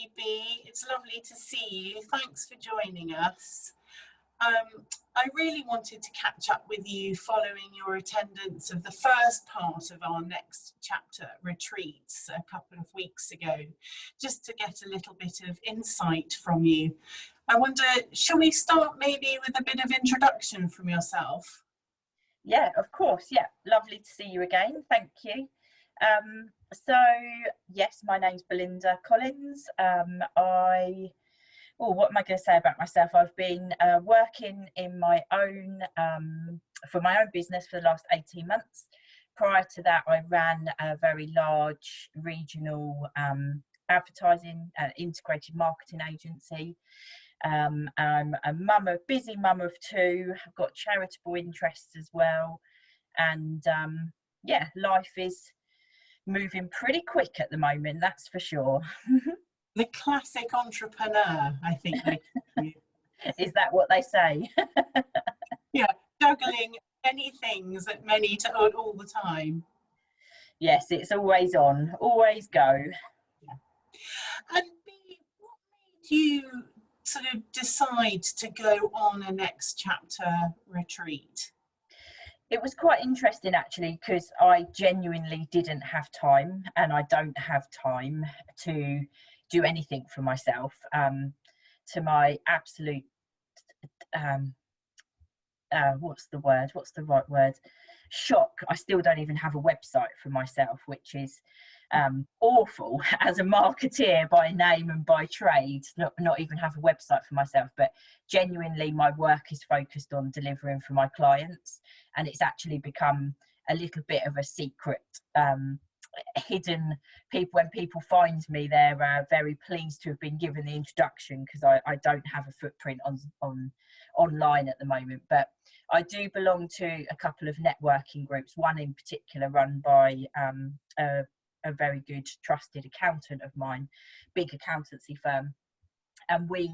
lovely, Bea. It's lovely to see you. Thanks for joining us. I really wanted to catch up with you following your attendance of the first part of our next chapter retreats a couple of weeks ago, just to get a little bit of insight from you. I wonder, shall we start maybe with a bit of introduction from yourself? Yeah, of course. Yeah, lovely to see you again. Thank you. So yes, my name's Belinda Collins. What am I going to say about myself? I've been working in my own for my own business for the last 18 months. Prior to that, I ran a very large regional advertising and integrated marketing agency. I'm a busy mum of two. I've got charitable interests as well, and yeah, life is moving pretty quick at the moment, that's for sure. The classic entrepreneur, I think they call you. Is that what they say? Yeah, juggling many things at all the time. Yes, it's always on, always go. Yeah. And Bea, what made you sort of decide to go on a next chapter retreat? It was quite interesting actually, because I genuinely didn't have time, and I don't have time to do anything for myself. To my absolute what's the right word, shock, I still don't even have a website for myself, which is awful as a marketeer by name and by trade, not even have a website for myself. But genuinely, my work is focused on delivering for my clients, and it's actually become a little bit of a secret, hidden. When people find me, they're very pleased to have been given the introduction, because I don't have a footprint on online at the moment. But I do belong to a couple of networking groups, one in particular run by a very good trusted accountant of mine, big accountancy firm. And we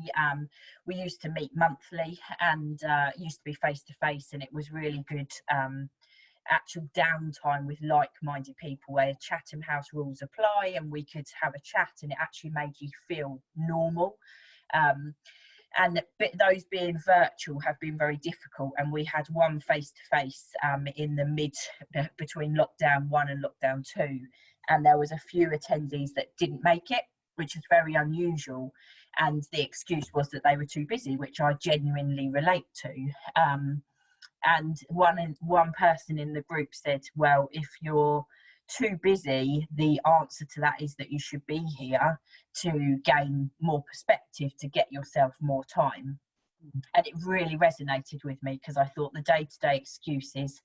used to meet monthly, and used to be face to face, and it was really good actual downtime with like-minded people, where Chatham House rules apply, and we could have a chat, and it actually made you feel normal. And those being virtual have been very difficult, and we had one face-to-face in the between lockdown 1 and lockdown 2, and there was a few attendees that didn't make it, which is very unusual, and the excuse was that they were too busy, which I genuinely relate to. And one person in the group said, well, if you're too busy, the answer to that is that you should be here to gain more perspective, to get yourself more time. And it really resonated with me, because I thought the day-to-day excuses,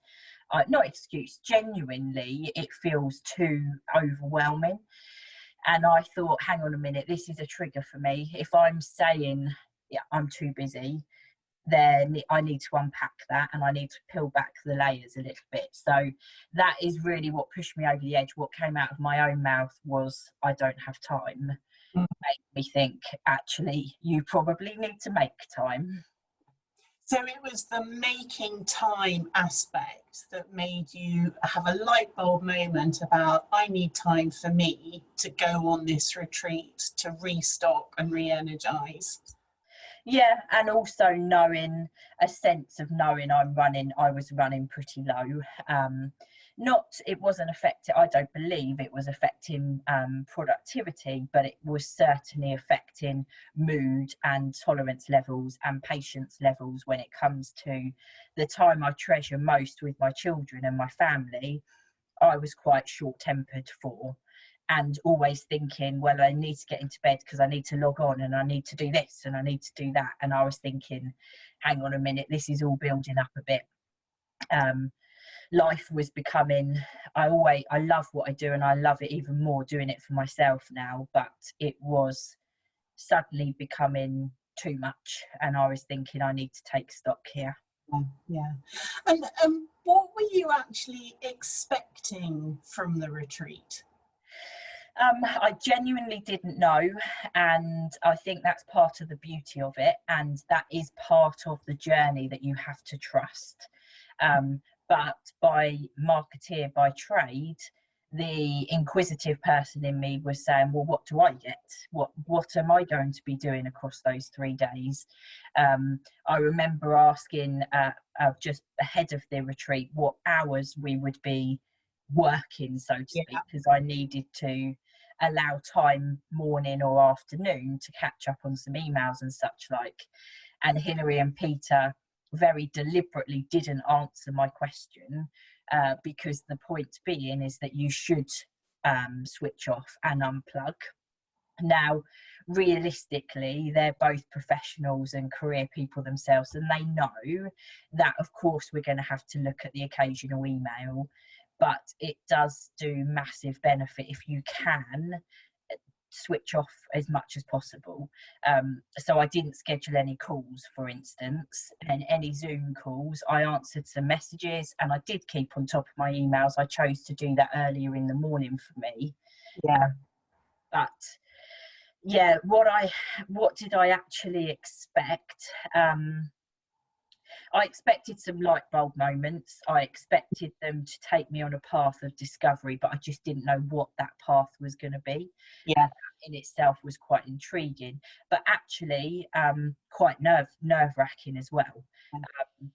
genuinely it feels too overwhelming. And I thought, hang on a minute, this is a trigger for me. If I'm saying, yeah, I'm too busy, then I need to unpack that, and I need to peel back the layers a little bit. So that is really what pushed me over the edge. What came out of my own mouth was, I don't have time. Made me think, actually, you probably need to make time. So it was the making time aspect that made you have a light bulb moment about, I need time for me to go on this retreat, to restock and re-energize. Yeah, and also knowing, a sense of knowing I was running pretty low. It wasn't affecting, I don't believe it was affecting productivity, but it was certainly affecting mood and tolerance levels and patience levels when it comes to the time I treasure most with my children and my family. I was quite short-tempered for, and always thinking, well, I need to get into bed because I need to log on, and I need to do this and I need to do that. And I was thinking, hang on a minute, this is all building up a bit. Life was becoming, I love what I do, and I love it even more doing it for myself now, but it was suddenly becoming too much, and I was thinking, I need to take stock here. Yeah. And what were you actually expecting from the retreat? I genuinely didn't know, and I think that's part of the beauty of it, and that is part of the journey that you have to trust. But by marketeer by trade, the inquisitive person in me was saying, well, what do I get? What am I going to be doing across those 3 days? I remember asking just ahead of the retreat what hours we would be working, so to speak, because I needed to allow time morning or afternoon to catch up on some emails and such like. And Hilary and Peter very deliberately didn't answer my question, because the point being is that you should switch off and unplug. Now, realistically, they're both professionals and career people themselves, and they know that, of course, we're going to have to look at the occasional email, but it does do massive benefit if you can switch off as much as possible. So I didn't schedule any calls, for instance, and any Zoom calls. I answered some messages and I did keep on top of my emails. I chose to do that earlier in the morning for me. But yeah, what did I actually expect? I expected some light bulb moments. I expected them to take me on a path of discovery, but I just didn't know what that path was going to be. That in itself was quite intriguing, but actually quite nerve-wracking as well.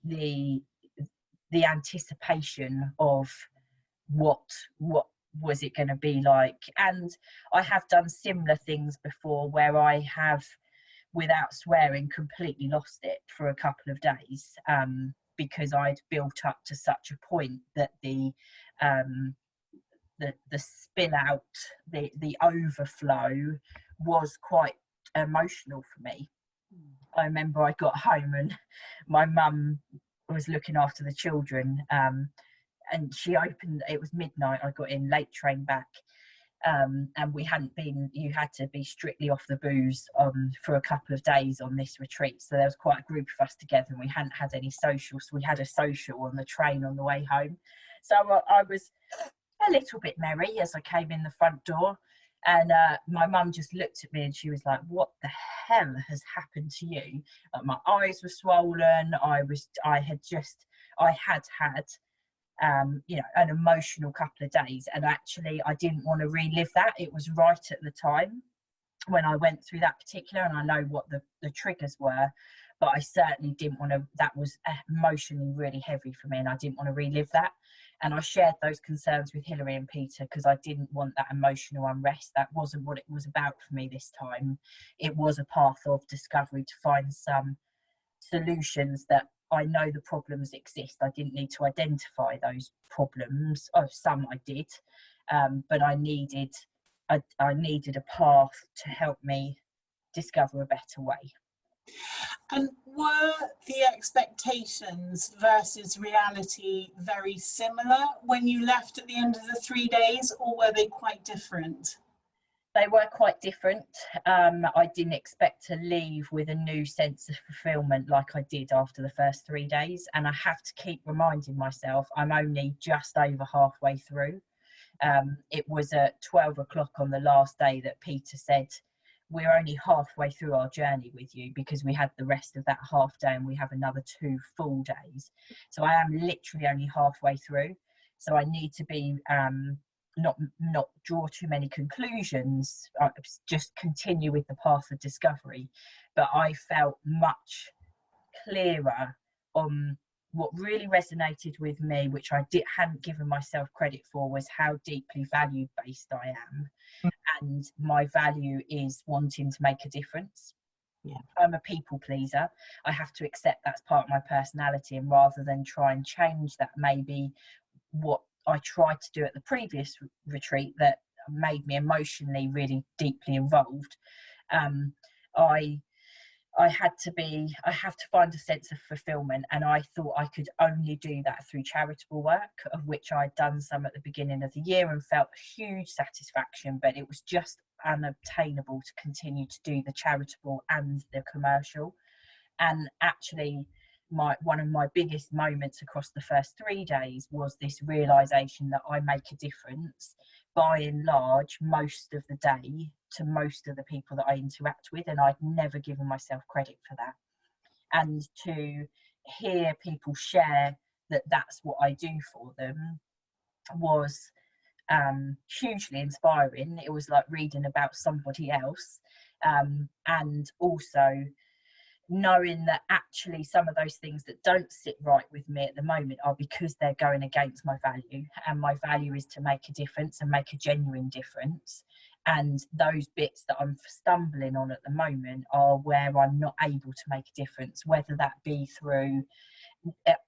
The anticipation of what was it going to be like. And I have done similar things before where I have, without swearing, completely lost it for a couple of days, because I'd built up to such a point that the spill out, the overflow was quite emotional for me. I remember I got home and my mum was looking after the children, and she opened, it was midnight, I got in late train back, and we hadn't been, you had to be strictly off the booze for a couple of days on this retreat, so there was quite a group of us together and we hadn't had any socials, so we had a social on the train on the way home. So I was a little bit merry as I came in the front door, and my mum just looked at me and she was like, what the hell has happened to you? Like, my eyes were swollen, I had had you know, an emotional couple of days, and actually I didn't want to relive that. It was right at the time when I went through that particular, and I know what the triggers were, but I certainly didn't want to, that was emotionally really heavy for me and I didn't want to relive that. And I shared those concerns with Hilary and Peter because I didn't want that emotional unrest. That wasn't what it was about for me this time. It was a path of discovery to find some solutions that I know the problems exist. I didn't need to identify those problems. Oh, some I did, but I needed a path to help me discover a better way. And were the expectations versus reality very similar when you left at the end of the 3 days, or were they quite different? They were quite different. I didn't expect to leave with a new sense of fulfillment like I did after the first 3 days. And I have to keep reminding myself I'm only just over halfway through. It was at 12 o'clock on the last day that Peter said, we're only halfway through our journey with you, because we had the rest of that half day and we have another 2 full days. So I am literally only halfway through. So I need to be not draw too many conclusions, just continue with the path of discovery. But I felt much clearer on what really resonated with me, which I hadn't given myself credit for, was how deeply value based I am. And my value is wanting to make a difference. I'm a people pleaser. I have to accept that's part of my personality, and rather than try and change that, maybe what I tried to do at the previous retreat that made me emotionally really deeply involved, I have to find a sense of fulfillment, and I thought I could only do that through charitable work, of which I'd done some at the beginning of the year and felt huge satisfaction, but it was just unobtainable to continue to do the charitable and the commercial. And actually one of my biggest moments across the first 3 days was this realization that I make a difference by and large most of the day to most of the people that I interact with, and I'd never given myself credit for that. And to hear people share that that's what I do for them was hugely inspiring. It was like reading about somebody else, and also knowing that actually some of those things that don't sit right with me at the moment are because they're going against my value, and my value is to make a difference and make a genuine difference. And those bits that I'm stumbling on at the moment are where I'm not able to make a difference, whether that be through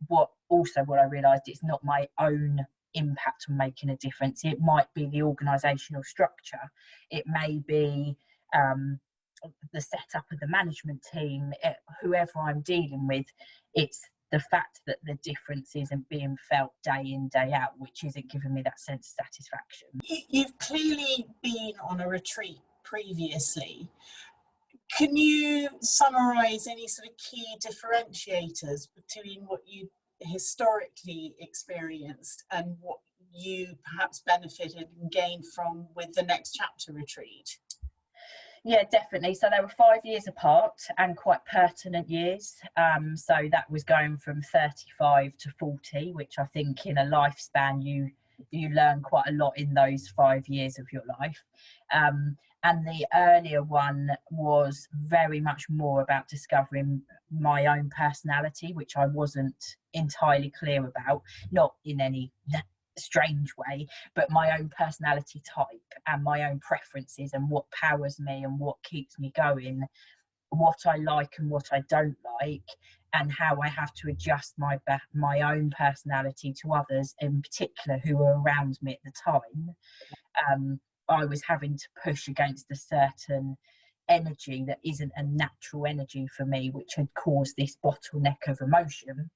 what I realized, it's not my own impact on making a difference. It might be the organizational structure, it may be the setup of the management team, whoever I'm dealing with. It's the fact that the difference isn't being felt day in, day out, which isn't giving me that sense of satisfaction. You've clearly been on a retreat previously. Can you summarise any sort of key differentiators between what you historically experienced and what you perhaps benefited and gained from with the Next Chapter retreat? Yeah, definitely. So they were 5 years apart and quite pertinent years. So that was going from 35 to 40, which I think in a lifespan you learn quite a lot in those 5 years of your life. And the earlier one was very much more about discovering my own personality, which I wasn't entirely clear about, not in any strange way, but my own personality type and my own preferences and what powers me and what keeps me going, what I like and what I don't like, and how I have to adjust my own personality to others in particular who were around me at the time. I was having to push against a certain energy that isn't a natural energy for me, which had caused this bottleneck of emotion.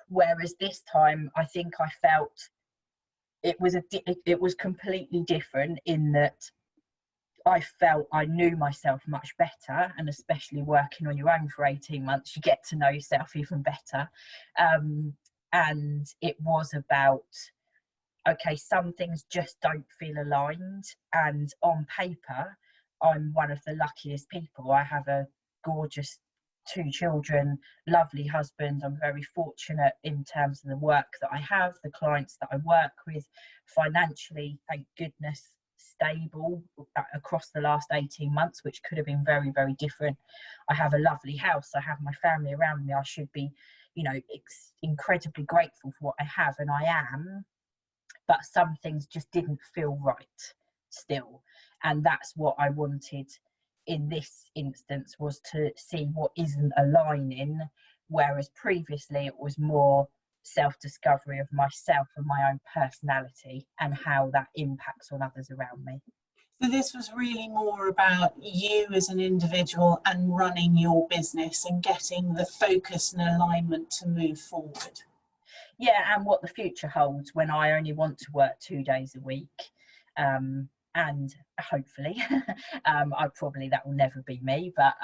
Whereas this time, I think I felt it was completely different, in that I felt I knew myself much better, and especially working on your own for 18 months, you get to know yourself even better. And it was about, okay, some things just don't feel aligned, and on paper, I'm one of the luckiest people. I have a gorgeous 2 children, lovely husband. I'm very fortunate in terms of the work that I have, the clients that I work with, financially, thank goodness, stable across the last 18 months, which could have been very, very different. I have a lovely house, I have my family around me. I should be, incredibly grateful for what I have, and I am, but some things just didn't feel right still. And that's what I wanted in this instance, was to see what isn't aligning, whereas previously it was more self-discovery of myself and my own personality and how that impacts on others around me. So this was really more about you as an individual and running your business and getting the focus and alignment to move forward. Yeah, and what the future holds when I only want to work 2 days a week. And hopefully, that will never be me, but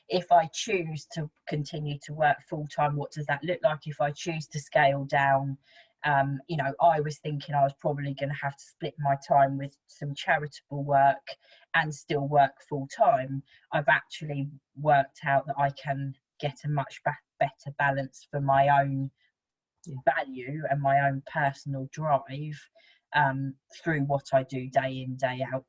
if I choose to continue to work full-time, what does that look like? If I choose to scale down, I was thinking I was probably going to have to split my time with some charitable work and still work full-time. I've actually worked out that I can get a much better balance for my own value and my own personal drive through what I do day in, day out.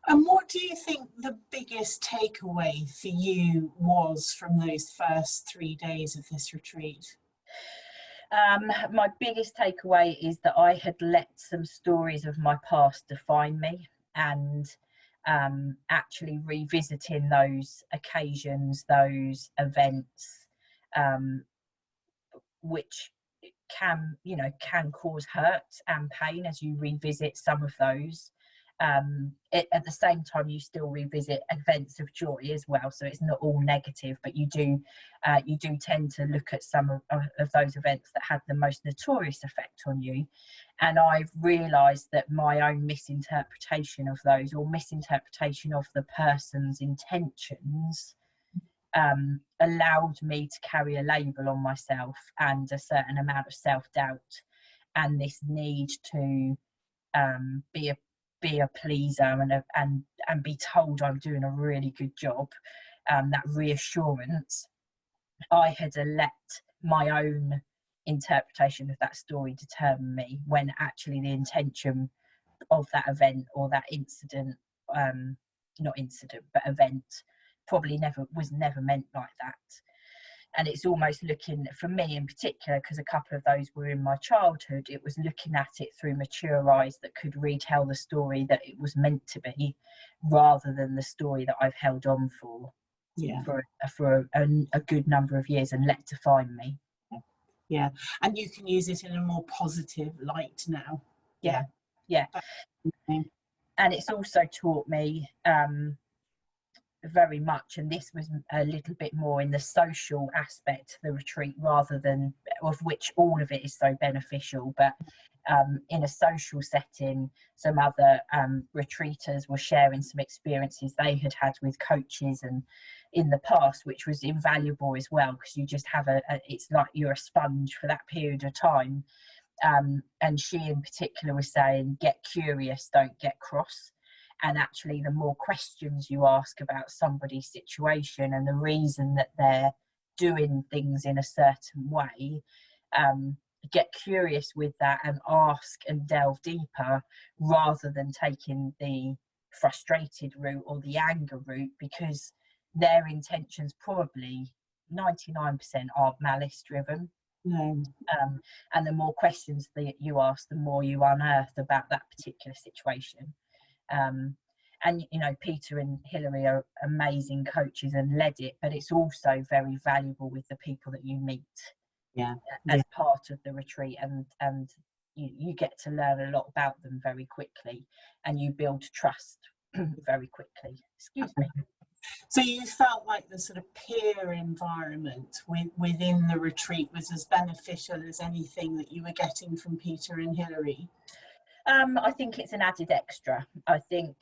And what do you think the biggest takeaway for you was from those first 3 days of this retreat? My biggest takeaway is that I had let some stories of my past define me, and actually revisiting those occasions, those events, which can cause hurt and pain as you revisit some of those. At the same time, you still revisit events of joy as well, so it's not all negative, but you do tend to look at some of those events that had the most notorious effect on you. And I've realized that my own misinterpretation of those, or misinterpretation of the person's intentions, allowed me to carry a label on myself and a certain amount of self-doubt, and this need to be a pleaser and be told I'm doing a really good job. That reassurance, I had let my own interpretation of that story determine me, when actually the intention of that event or that incident, not incident but event, probably was never meant like that. And it's almost looking, for me in particular, because a couple of those were in my childhood, it was looking at it through mature eyes that could retell the story that it was meant to be, rather than the story that I've held on for a good number of years and let define me. Yeah, and you can use it in a more positive light now. Yeah. And it's also taught me very much, and this was a little bit more in the social aspect of the retreat, rather than, of which all of it is so beneficial, but in a social setting, some other retreaters were sharing some experiences they had had with coaches and in the past, which was invaluable as well, because you just have it's like you're a sponge for that period of time. And she in particular was saying, get curious, don't get cross. And actually, the more questions you ask about somebody's situation and the reason that they're doing things in a certain way, get curious with that and ask and delve deeper, rather than taking the frustrated route or the anger route, because their intentions probably 99% aren't malice driven. And the more questions that you ask, the more you unearth about that particular situation. And you know, Peter and Hilary are amazing coaches and led it, but it's also very valuable with the people that you meet as part of the retreat, and you get to learn a lot about them very quickly, and you build trust very quickly. Excuse me. So you felt like the sort of peer environment within the retreat was as beneficial as anything that you were getting from Peter and Hilary? I think it's an added extra. I think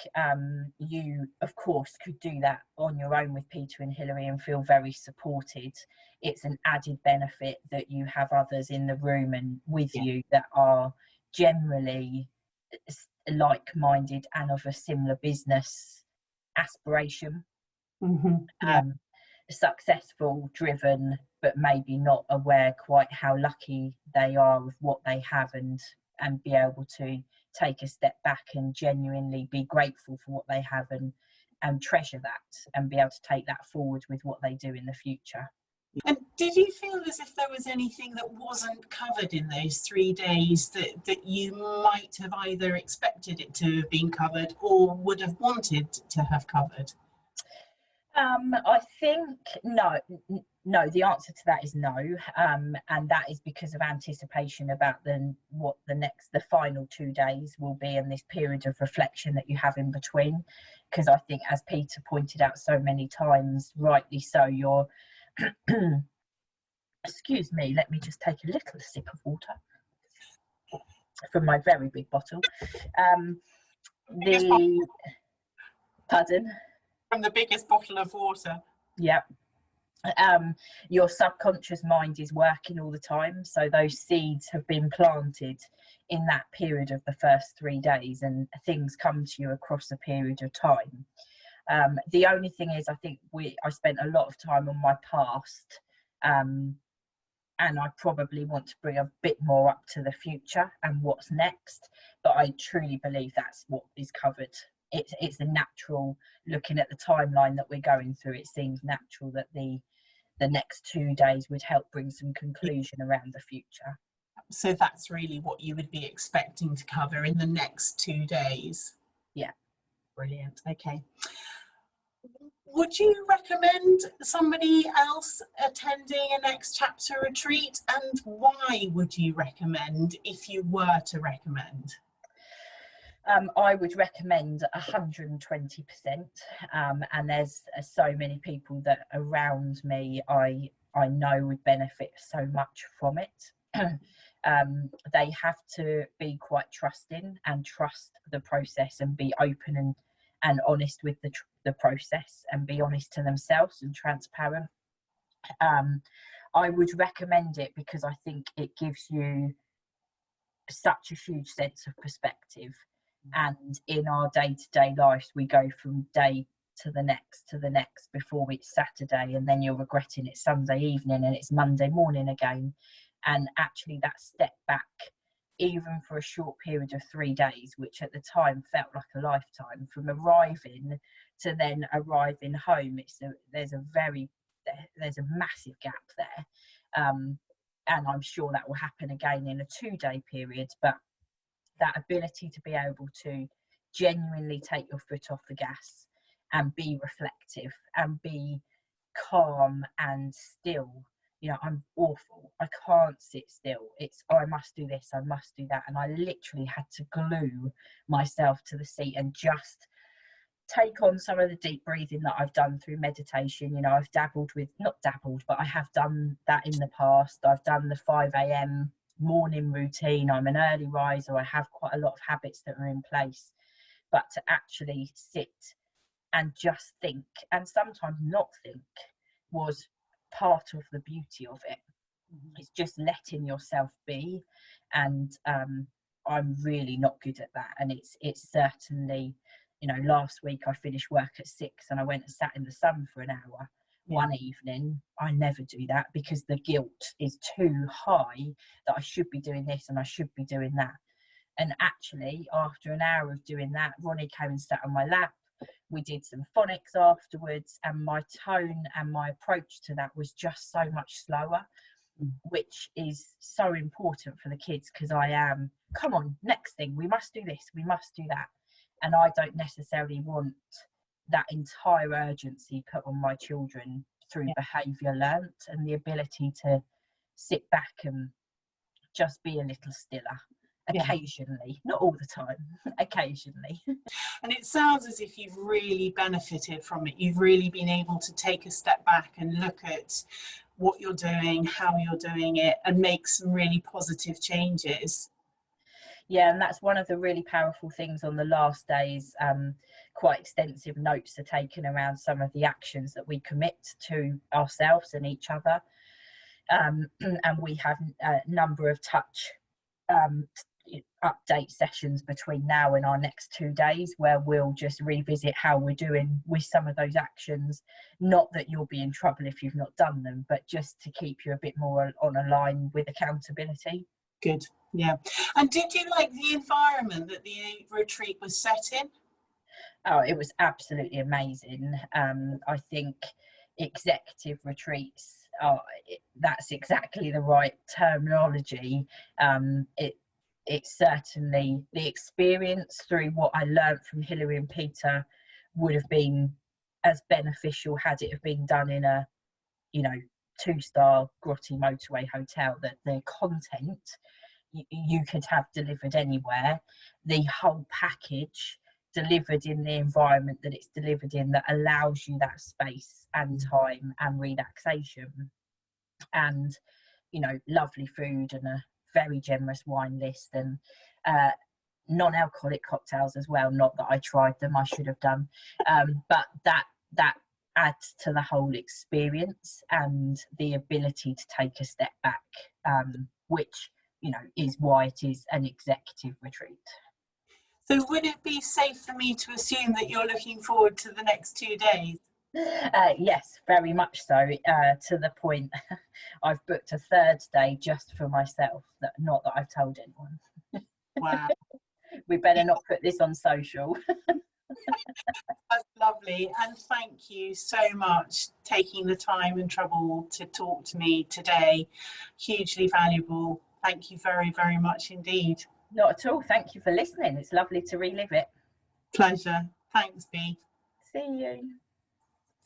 you, of course, could do that on your own with Peter and Hilary and feel very supported. It's an added benefit that you have others in the room and with you that are generally like-minded and of a similar business aspiration. Successful, driven, but maybe not aware quite how lucky they are with what they have, and be able to take a step back and genuinely be grateful for what they have, and treasure that, and be able to take that forward with what they do in the future. And did you feel as if there was anything that wasn't covered in those 3 days that you might have either expected it to have been covered or would have wanted to have covered? I think no, the answer to that is no, and that is because of anticipation about what the final 2 days will be, and this period of reflection that you have in between, because I think, as Peter pointed out so many times, rightly so, you're excuse me, let me just take a little sip of water from my very big bottle. Pardon? From the biggest bottle of water. Yeah. Your subconscious mind is working all the time, so those seeds have been planted in that period of the first 3 days, and things come to you across a period of time. The only thing is, I think I spent a lot of time on my past, and I probably want to bring a bit more up to the future and what's next, but I truly believe that's what is covered. It's a natural, looking at the timeline that we're going through, it seems natural that the next 2 days would help bring some conclusion around the future. So that's really what you would be expecting to cover in the next 2 days? Yeah. Brilliant. Okay. Would you recommend somebody else attending a next chapter retreat, and why would you recommend, if you were to recommend? I would recommend 120%, and there's so many people that around me I know would benefit so much from it. They have to be quite trusting and trust the process, and be open and honest with the process, and be honest to themselves and transparent. I would recommend it because I think it gives you such a huge sense of perspective. And in our day-to-day lives, we go from day to the next before it's Saturday, and then you're regretting it's Sunday evening and it's Monday morning again. And actually that step back, even for a short period of 3 days, which at the time felt like a lifetime, from arriving to then arriving home, there's a massive gap there. And I'm sure that will happen again in a 2-day period. But that ability to be able to genuinely take your foot off the gas and be reflective and be calm and still. I'm awful. I can't sit still. It's, oh, I must do this, I must do that. And I literally had to glue myself to the seat and just take on some of the deep breathing that I've done through meditation. I've not dabbled, but I have done that in the past. I've done the 5 a.m. morning routine. I'm an early riser. I have quite a lot of habits that are in place. But to actually sit and just think, and sometimes not think, was part of the beauty of it. It's just letting yourself be. And I'm really not good at that. And it's certainly, last week I finished work at 6 and I went and sat in the sun for an hour. One evening. I never do that because the guilt is too high that I should be doing this and I should be doing that. And actually, after an hour of doing that, Ronnie came and sat on my lap. We did some phonics afterwards, and my tone and my approach to that was just so much slower, which is so important for the kids, because I am, come on, next thing, we must do this, we must do that. And I don't necessarily want that entire urgency put on my children through behaviour learnt, and the ability to sit back and just be a little stiller. Occasionally, not all the time, occasionally. And it sounds as if you've really benefited from it. You've really been able to take a step back and look at what you're doing, how you're doing it, and make some really positive changes. Yeah, and that's one of the really powerful things on the last days. Quite extensive notes are taken around some of the actions that we commit to ourselves and each other. And we have a number of touch update sessions between now and our next 2 days, where we'll just revisit how we're doing with some of those actions. Not that you'll be in trouble if you've not done them, but just to keep you a bit more on a line with accountability. Good. Yeah. And did you like the environment that the retreat was set in? Oh, it was absolutely amazing. I think executive retreats that's exactly the right terminology. It's certainly the experience through what I learned from Hilary and Peter would have been as beneficial had it have been done in a 2-star grotty motorway hotel. That the content you could have delivered anywhere, the whole package delivered in the environment that it's delivered in, that allows you that space and time and relaxation, and lovely food and a very generous wine list, and non-alcoholic cocktails as well. Not that I tried them, I should have done, but that adds to the whole experience and the ability to take a step back, which is why it is an executive retreat. So would it be safe for me to assume that you're looking forward to the next 2 days? Yes, very much so, to the point I've booked a 3rd day just for myself, not that I've told anyone. Wow. We better not put this on social. That's lovely, and thank you so much taking the time and trouble to talk to me today. Hugely valuable. Thank you very, very much indeed. Not at all. Thank you for listening. It's lovely to relive it. Pleasure. Thanks, Bea. See you.